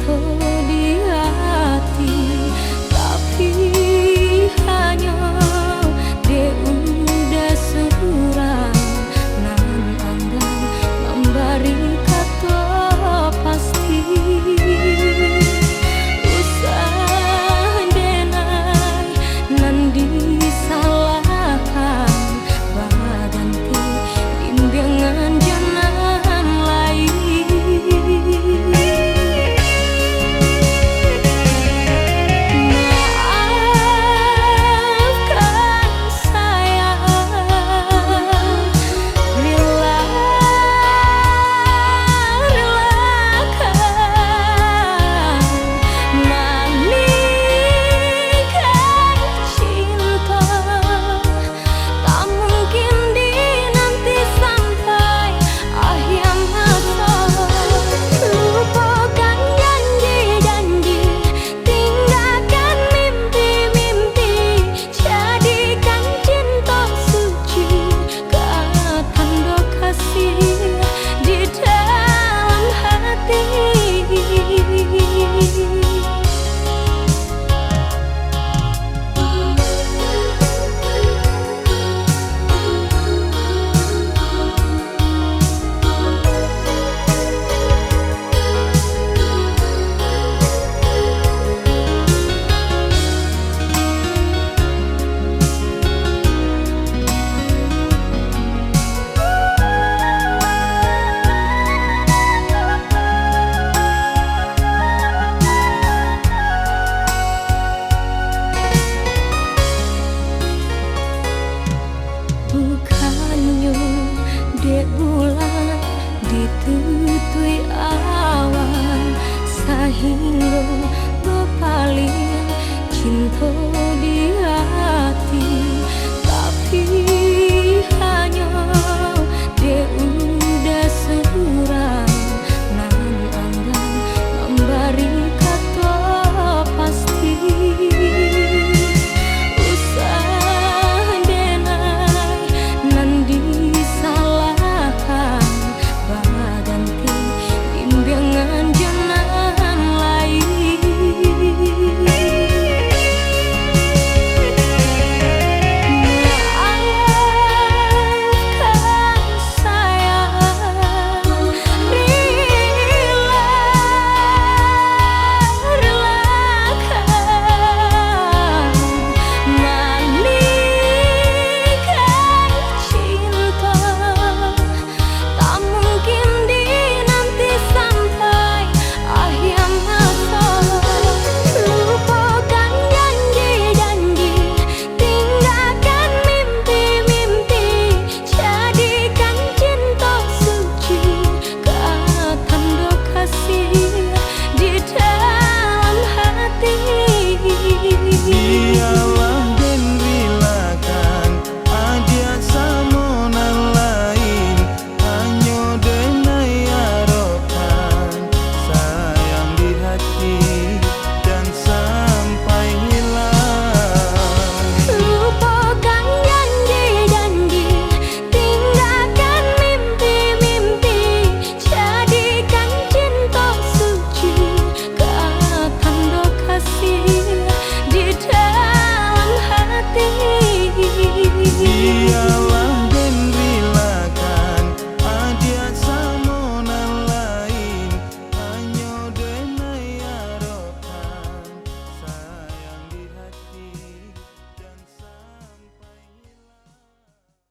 cinta di hati, tapi hanya dia udah surang nan andang memberi kata pasti. Usah denai nan disalahkan baganti bimbingan jangan lain. Maafkan saya, relakan menikah cinta, tak mungkin dinanti sampai akhir masa. Lupakan janji-janji, tinggalkan mimpi-mimpi, jadikan cinta suci kata tanda kasih di dalam hati. Bukannya dek bulan ditutui awan, sehingga berpaling cinta